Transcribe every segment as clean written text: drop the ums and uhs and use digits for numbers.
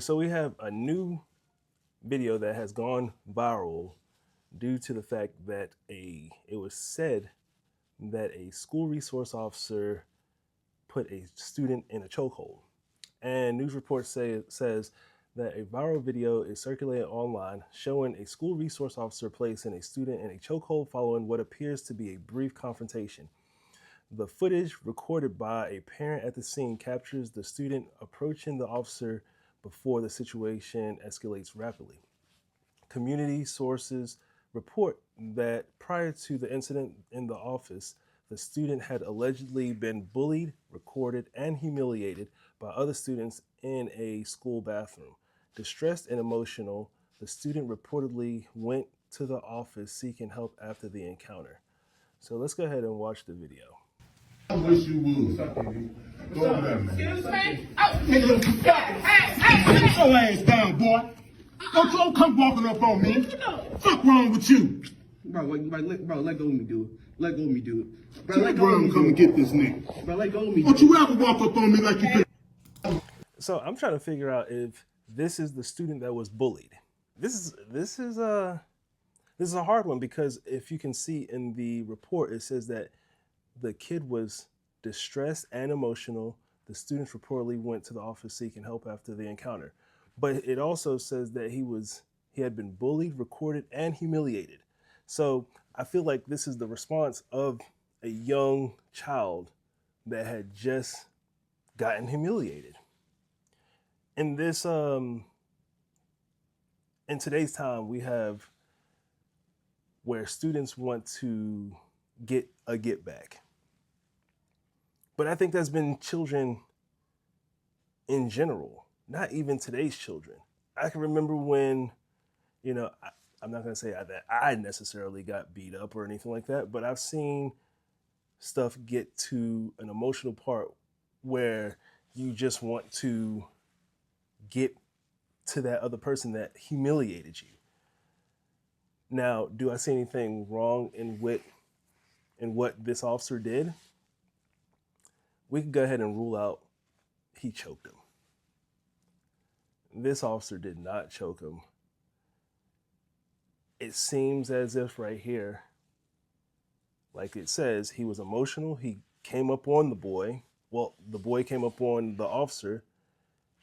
So we have a new video that has gone viral due to the fact that it was said that a school resource officer put a student in a chokehold. And news reports says that a viral video is circulated online showing a school resource officer placing a student in a chokehold following what appears to be a brief confrontation. The footage recorded by a parent at the scene captures the student approaching the officer before the situation escalates rapidly. Community sources report that prior to the incident in the office, the student had allegedly been bullied, recorded, and humiliated by other students in a school bathroom. Distressed and emotional, the student reportedly went to the office seeking help after the encounter. So let's go ahead and watch the video. I wish you would. Go over there, man. Excuse me? Oh, hey, Sit your ass down, boy. Don't come walking up on me. Fuck wrong with you? Bro, let go of me, dude. Let go of me, dude. Bro, Tell let go of Brown me, to come and dude. get this nigga. Bro, let go of me, Don't dude. you ever walk up on me like you did. So I'm trying to figure out if this is the student that was bullied. This is a hard one, because if you can see in the report, it says that the kid was distressed and emotional. The students reportedly went to the office seeking help after the encounter. But it also says that he had been bullied, recorded, and humiliated. So I feel like this is the response of a young child that had just gotten humiliated. In this in today's time, we have where students want to get a get back. But I think that's been children in general, not even today's children. I can remember when, I'm not going to say that I necessarily got beat up or anything like that, but I've seen stuff get to an emotional part where you just want to get to that other person that humiliated you. Now, do I see anything wrong in what this officer did? We could go ahead and rule out he choked him. This officer did not choke him. It seems as if right here, like it says, he was emotional. He came up on the boy. Well, the boy came up on the officer,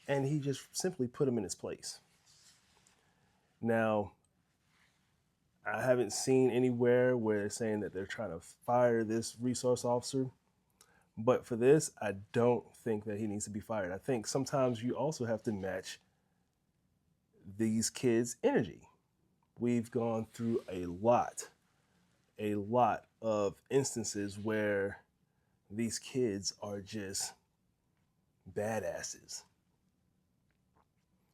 and he just simply put him in his place. Now, I haven't seen anywhere where they're saying that they're trying to fire this resource officer. But for this, I don't think that he needs to be fired. I think sometimes you also have to match these kids' energy. We've gone through a lot of instances where these kids are just badasses.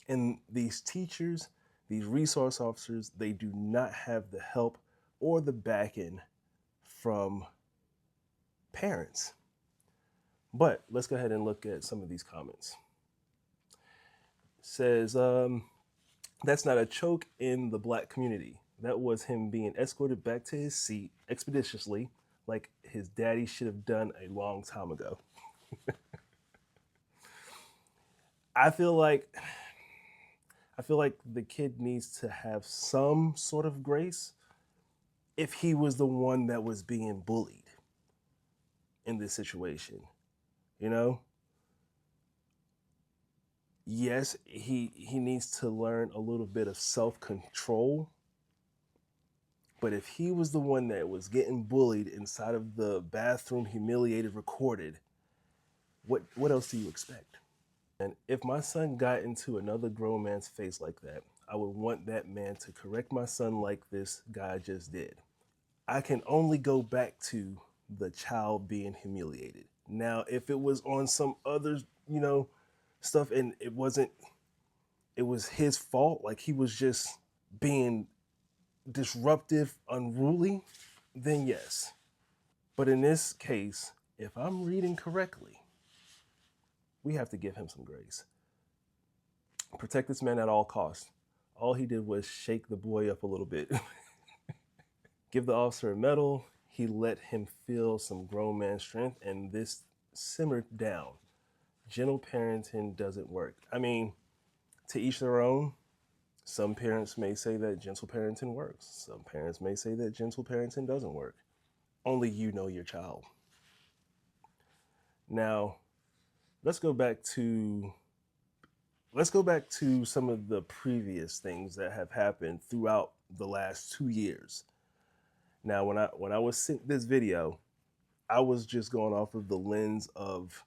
And these teachers, these resource officers, they do not have the help or the backing from parents. But let's go ahead and look at some of these comments. It says, that's not a choke in the Black community. That was him being escorted back to his seat expeditiously, like his daddy should have done a long time ago. I feel like the kid needs to have some sort of grace if he was the one that was being bullied in this situation. Yes, he needs to learn a little bit of self-control. But if he was the one that was getting bullied inside of the bathroom, humiliated, recorded, what else do you expect? And if my son got into another grown man's face like that, I would want that man to correct my son like this guy just did. I can only go back to the child being humiliated. Now, if it was on some other, stuff and it was his fault, like he was just being disruptive, unruly, then yes. But in this case, if I'm reading correctly, we have to give him some grace. Protect this man at all costs. All he did was shake the boy up a little bit. Give the officer a medal. He let him feel some grown man strength, and this simmered down. Gentle parenting doesn't work. I mean, To each their own. Some parents may say that gentle parenting works. Some parents may say that gentle parenting doesn't work. Only you know your child. Now, let's go back to some of the previous things that have happened throughout the last 2 years. Now, when I was sent this video, I was just going off of the lens of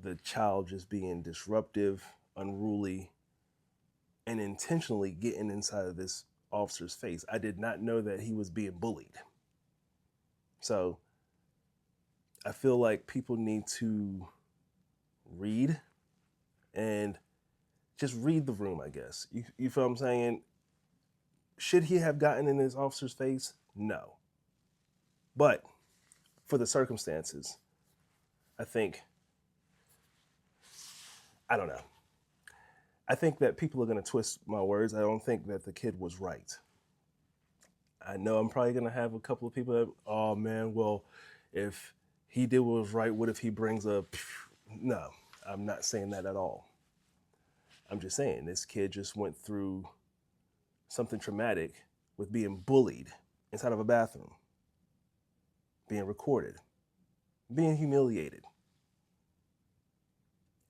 the child just being disruptive, unruly, and intentionally getting inside of this officer's face. I did not know that he was being bullied. So I feel like people need to read and just read the room, I guess. You feel what I'm saying? Should he have gotten in his officer's face? No. But for the circumstances, I don't know. I think that people are going to twist my words. I don't think that the kid was right. I know I'm probably going to have a couple of people that, oh man, well, if he did what was right, what if he brings up, no, I'm not saying that at all. I'm just saying this kid just went through something traumatic with being bullied inside of a bathroom, being recorded, being humiliated.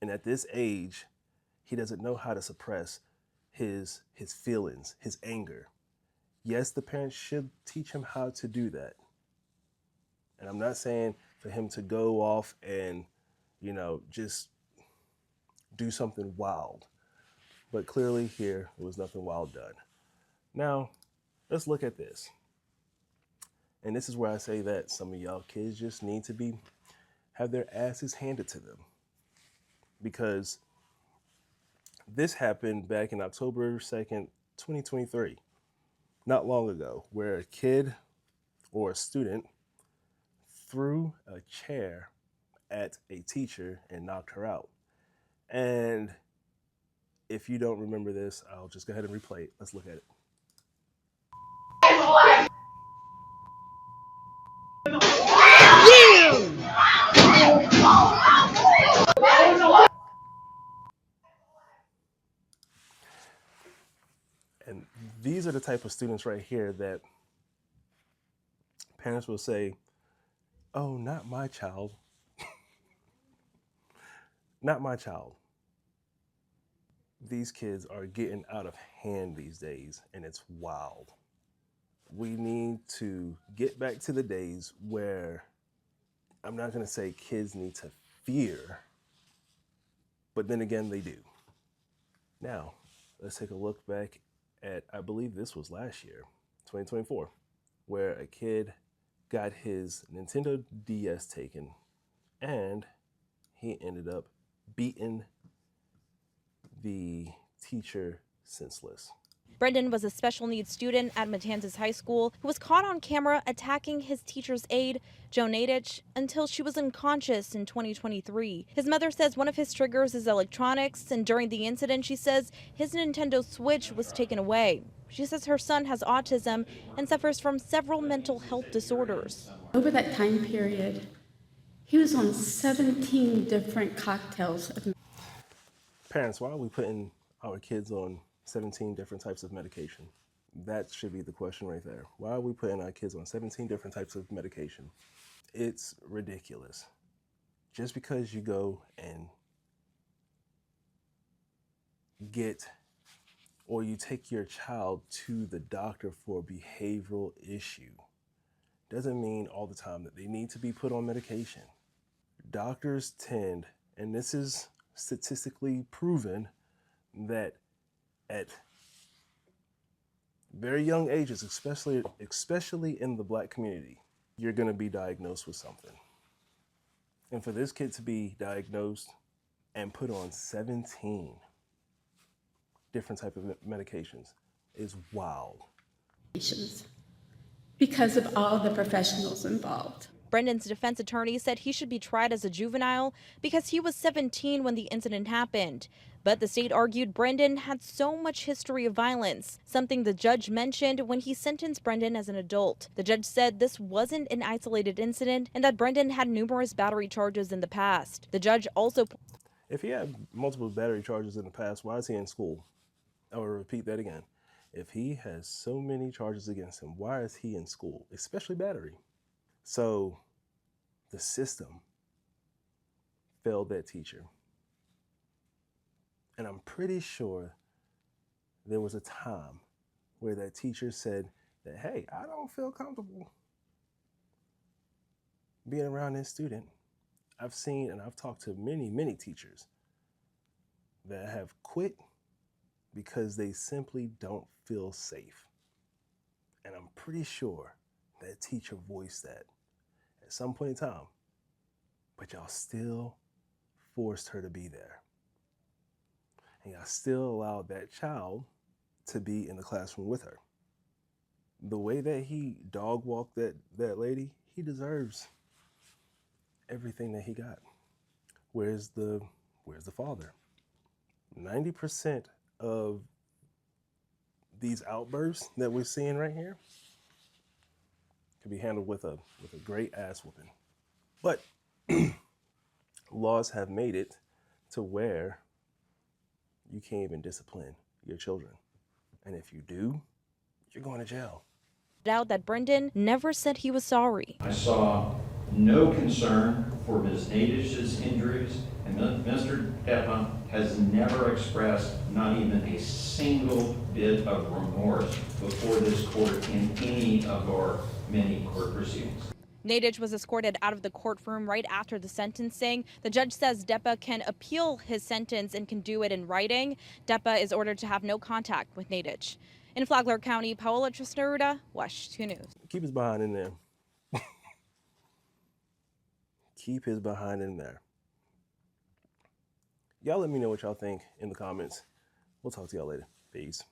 And at this age, he doesn't know how to suppress his feelings, his anger. Yes, the parents should teach him how to do that. And I'm not saying for him to go off and, just do something wild. But clearly here, there was nothing wild done. Now, let's look at this. And this is where I say that some of y'all kids just need to have their asses handed to them. Because this happened back in October 2nd, 2023, not long ago, where a kid or a student threw a chair at a teacher and knocked her out. And if you don't remember this, I'll just go ahead and replay it. Let's look at it. And these are the type of students right here that parents will say, oh, not my child. Not my child. These kids are getting out of hand these days, and it's wild. We need to get back to the days where, I'm not going to say kids need to fear, but then again, they do. Now, let's take a look back at, I believe this was last year, 2024, where a kid got his Nintendo DS taken and he ended up beating the teacher senseless. Brendan was a special needs student at Matanzas High School who was caught on camera attacking his teacher's aide, Jo Nadich, until she was unconscious in 2023. His mother says one of his triggers is electronics, and during the incident, she says his Nintendo Switch was taken away. She says her son has autism and suffers from several mental health disorders. Over that time period, he was on 17 different cocktails of Parents, why are we putting our kids on 17 different types of medication? That should be the question right there. Why are we putting our kids on 17 different types of medication? It's ridiculous. Just because you go and you take your child to the doctor for a behavioral issue doesn't mean all the time that they need to be put on medication. Doctors tend, and this is statistically proven, that at very young ages, especially in the Black community, you're going to be diagnosed with something. And for this kid to be diagnosed and put on 17 different type of medications is wild. because of all the professionals involved. Brendan's defense attorney said he should be tried as a juvenile because he was 17 when the incident happened. But the state argued Brendan had so much history of violence, something the judge mentioned when he sentenced Brendan as an adult. The judge said this wasn't an isolated incident and that Brendan had numerous battery charges in the past. The judge also... If he had multiple battery charges in the past, why is he in school? I will repeat that again. If he has so many charges against him, why is he in school, especially battery? So the system failed that teacher. And I'm pretty sure there was a time where that teacher said that, hey, I don't feel comfortable being around this student. I've seen and I've talked to many teachers that have quit because they simply don't feel safe. And I'm pretty sure that teacher voiced that at some point in time, but y'all still forced her to be there. And y'all still allowed that child to be in the classroom with her. The way that he dog walked that lady, he deserves everything that he got. Where's the father? 90% of these outbursts that we're seeing right here could be handled with a great ass whooping. But laws have made it to where you can't even discipline your children. And if you do, you're going to jail. Out that Brendan never said he was sorry. I saw no concern for Ms. Nadish's injuries, and Mr. Deppa has never expressed not even a single bit of remorse before this court in any of our many court proceedings. Nadich was escorted out of the courtroom right after the sentencing. The judge says Deppa can appeal his sentence and can do it in writing. Deppa is ordered to have no contact with Nadich. In Flagler County, Paola Trisnaruda, WESH 2 News. Keep his behind in there. Keep his behind in there. Y'all let me know what y'all think in the comments. We'll talk to y'all later. Peace.